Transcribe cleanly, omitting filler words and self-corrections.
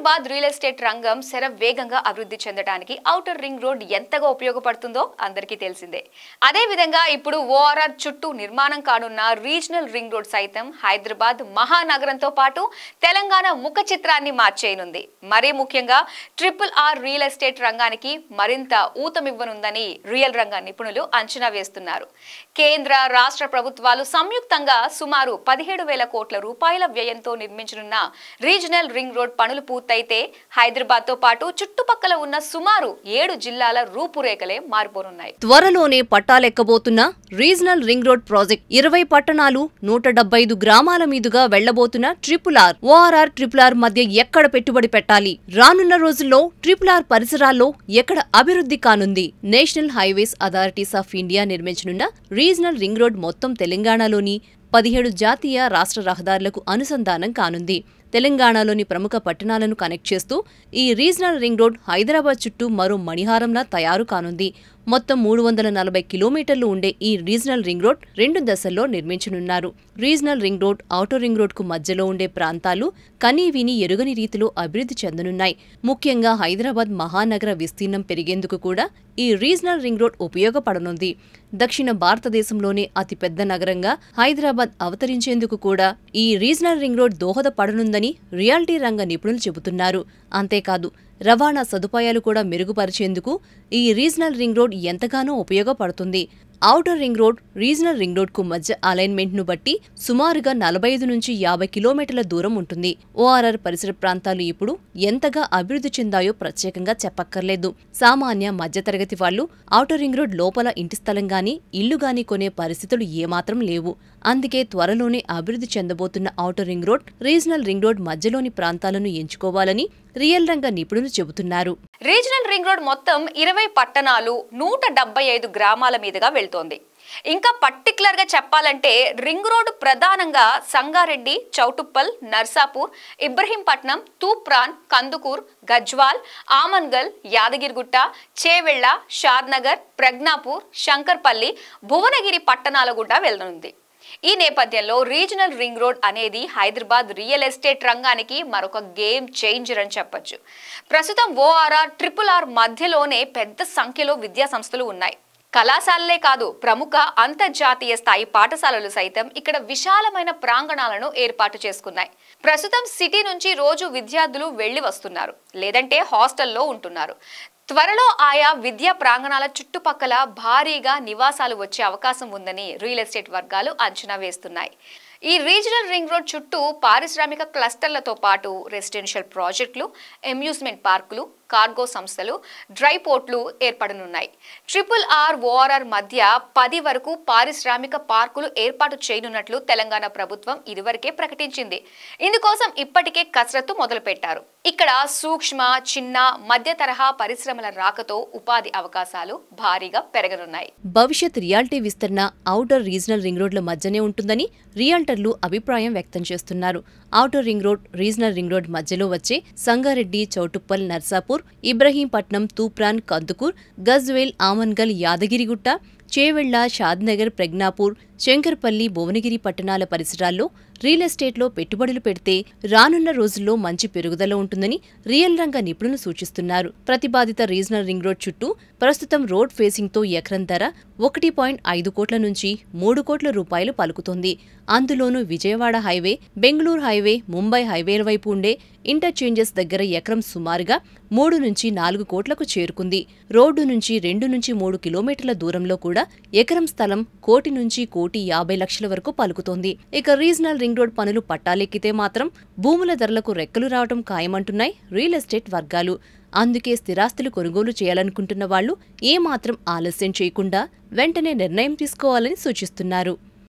Hyderabad real estate రంగం శరవేగంగా అభివృద్ధి చెందడానికి ఔటర్ రింగ్ రోడ్ ఎంతగా ఉపయోగపడుతుందో అందరికీ తెలిసిందే. అదే విధంగా ఇప్పుడు ఓఆర్ఆర్ చుట్టూ నిర్మాణం కానున్న రీజనల్ రింగ్ రోడ్ సైతం హైదరాబాద్ మహానగరంతో పాటు తెలంగాణ ముఖ చిత్రాన్ని మార్చేయనుంది. మరీ ముఖ్యంగా RRR రియల్ ఎస్టేట్ రంగానికి మరింత ఊతమివ్వనుందని రియల్ రంగ నిపుణులు అంచనా వేస్తున్నారు. కేంద్ర రాష్ట్ర ప్రభుత్వాలు సంయుక్తంగా సుమారు 17,000 కోట్ల రూపాయల వ్యయంతో నిర్మించనున్న రీజనల్ రింగ్ రోడ్ పనులు పూర్తయితే హైదరాబాద్ తో పాటు చుట్టుపక్కల ఉన్న సుమారు 7 జిల్లాల రూపురేఖలే మారిపోనున్నాయి. త్వరలోనే పట్టాలెక్కబోతున్న రీజనల్ రింగ్ రోడ్ ప్రాజెక్ట్ 20 పట్టణాలు 175 గ్రామాల మీదుగా వెళ్లబోతున్న RRR ఓఆర్ఆర్ RRR మధ్య ఎక్కడ పెట్టుబడి పెట్టాలి? రానున్న రోజుల్లో RRR పరిసరాల్లో ఎక్కడ అభివృద్ధి కానుంది? National highways authorities of India నిర్మించనున్న రీజనల్ రింగ్ రోడ్ మొత్తం తెలంగాణలోని 17 జాతీయ రాష్ట్ర రహదారులకు అనుసంధానం కానుంది. తెలంగాణలోని ప్రముఖ పట్టణాలను కనెక్ట్ చేస్తూ ఈ రీజనల్ రింగ్ రోడ్ హైదరాబాద్ చుట్టూ మరో మణిహారంలా తయారు కానుంది. మొత్తం 340 కిలోమీటర్లు ఉండే ఈ రీజనల్ రింగ్ రోడ్ 2 దశల్లో నిర్మించనున్నారు. Regional ring road, outer ring road కు మధ్యలో ఉండే ప్రాంతాలు కనీవిని ఎరుగని రీతిలో అభివృద్ధి చెందనున్నాయి. ముఖ్యంగా హైదరాబాద్ మహానగర విస్తీర్ణం పెరిగేందుకు కూడా ఈ రీజనల్ రింగ్ రోడ్ ఉపయోగపడనుంది. దక్షిణ భారతదేశంలోనే అతిపెద్ద నగరంగా హైదరాబాద్ అవతరించేందుకు కూడా ఈ రీజనల్ రింగ్ రోడ్ దోహదపడనుందని రియాలిటీ రంగ నిపుణులు చెబుతున్నారు. అంతేకాదు రవాణా సదుపాయాలు కూడా మెరుగుపరిచేందుకు ఈ రీజనల్ రింగ్ రోడ్ ఎంతగానో ఉపయోగపడుతుంది. Outer ring road, regional ring road కు మధ్య అలైన్మెంట్ ను బట్టి సుమారుగా 45 నుంచి 50 కిలోమీటర్ల దూరం ఉంటుంది. ఓఆర్ఆర్ పరిసర ప్రాంతాలు ఇప్పుడు ఎంతగా అభివృద్ధి చెందాయో ప్రత్యేకంగా చెప్పక్కర్లేదు. సామాన్య మధ్యతరగతి వాళ్లు ఔటర్ రింగ్ రోడ్ లోపల ఇంటి స్థలం గాని, ఇల్లు గాని కొనే పరిస్థితులు ఏమాత్రం లేవు. అందుకే త్వరలోనే అభివృద్ధి చెందబోతున్న outer ring road, regional ring road మధ్యలోని ప్రాంతాలను ఎంచుకోవాలని రియల్ రంగ నిపుణులు చెబుతున్నారు. రీజనల్ రింగ్ రోడ్ మొత్తం 20 పట్టణాలు 175 గ్రామాల మీదుగా వెళ్తోంది. ఇంకా పర్టికులర్ గా చెప్పాలంటే రింగ్ రోడ్ ప్రధానంగా సంగారెడ్డి, చౌటుప్పల్, నర్సాపూర్, ఇబ్రహీంపట్నం, తూప్రాన్, కందుకూర్, గజ్వాల్, ఆమన్గల్, యాదగిరిగుట్ట, చేవెళ్ల, షాద్నగర్, ప్రజ్ఞాపూర్, శంకర్పల్లి, భువనగిరి పట్టణాల గుండా వెళ్లనుంది. ఈ నేపథ్యంలో రీజనల్ రింగ్ రోడ్ అనేది హైదరాబాద్ రియల్ ఎస్టేట్ రంగానికి మరొక గేమ్ చేంజర్ అని చెప్పొచ్చు. ప్రస్తుతం ఓఆర్ఆర్ RRR మధ్యలోనే పెద్ద సంఖ్యలో విద్యా సంస్థలు ఉన్నాయి. కళాశాలలే కాదు, ప్రముఖ అంతర్జాతీయ స్థాయి పాఠశాలలు సైతం ఇక్కడ విశాలమైన ప్రాంగణాలను ఏర్పాటు చేసుకున్నాయి. ప్రస్తుతం సిటీ నుంచి రోజు విద్యార్థులు వెళ్లి వస్తున్నారు, లేదంటే హాస్టల్లో ఉంటున్నారు. త్వరలో ఆయా విద్యా ప్రాంగణాల చుట్టుపక్కల భారీగా నివాసాలు వచ్చే అవకాశం ఉందని రియల్ ఎస్టేట్ వర్గాలు అంచనా వేస్తున్నాయి. ఈ రీజనల్ రింగ్ రోడ్ చుట్టూ పారిశ్రామిక క్లస్టర్లతో పాటు రెసిడెన్షియల్ ప్రాజెక్టులు, అమ్యూజ్మెంట్ పార్కులు, కార్గో సంస్థలు, డ్రై పోర్ట్లు ఏర్పడనున్నాయి. RRR ఓఆర్ఆర్ మధ్య 10 వరకు పారిశ్రామిక పార్కులు ఏర్పాటు చేయనున్నట్లు తెలంగాణ ప్రభుత్వం ఇదివరకే ప్రకటించింది. ఇందుకోసం ఇప్పటికే కసరత్తు మొదలుపెట్టారు. ఇక్కడ సూక్ష్మ, చిన్న, మధ్య తరహా పరిశ్రమల రాకతో ఉపాధి అవకాశాలు భారీగా పెరగనున్నాయి. భవిష్యత్ రియాలిటీ విస్తరణ ఔటర్ రీజనల్ రింగ్ రోడ్ల మధ్యనే ఉంటుందని రియాల్టర్లు అభిప్రాయం వ్యక్తం చేస్తున్నారు. Outer ring road, regional ring road మధ్యలో వచ్చే సంగారెడ్డి, చౌటుప్పల్, నర్సాపూర్, ఇబ్రహీంపట్నం, తూప్రాన్, కందుకూర్, గజ్వేల్, ఆమన్గల్, యాదగిరిగుట్ట, చేవెళ్ల, షాద్నగర్, ప్రజ్ఞాపూర్, శంకర్పల్లి, భువనగిరి పట్టణాల పరిసరాల్లో రియల్ ఎస్టేట్లో పెట్టుబడులు పెడితే రానున్న రోజుల్లో మంచి పెరుగుదల ఉంటుందని రియల్ రంగ నిపుణులు సూచిస్తున్నారు. ప్రతిపాదిత రీజనల్ రింగ్ రోడ్ చుట్టూ ప్రస్తుతం రోడ్ ఫేసింగ్ తో ఎకరం ధర 1.5 కోట్ల నుంచి 3 కోట్ల రూపాయలు పలుకుతోంది. అందులోనూ విజయవాడ హైవే, బెంగళూరు హైవే, ముంబై హైవేల వైపు ఉండే ఇంటర్చేంజెస్ దగ్గర ఎకరం సుమారుగా 3 నుంచి 4 కోట్లకు చేరుకుంది. రోడ్డు నుంచి 2 నుంచి 3 కిలోమీటర్ల దూరంలో కూడా ఎకరం స్థలం 1 కోటి నుంచి 1,50,00,000 వరకు పలుకుతోంది. ఇక రీజనల్ రింగ్ రోడ్ పనులు పట్టాలెక్కితే మాత్రం భూముల ధరలకు రెక్కలు రావడం ఖాయమంటున్నాయి రియల్ ఎస్టేట్ వర్గాలు. అందుకే స్థిరాస్తులు కొనుగోలు చేయాలనుకుంటున్న వాళ్లు ఏమాత్రం ఆలస్యం చేయకుండా వెంటనే నిర్ణయం తీసుకోవాలని సూచిస్తున్నారు.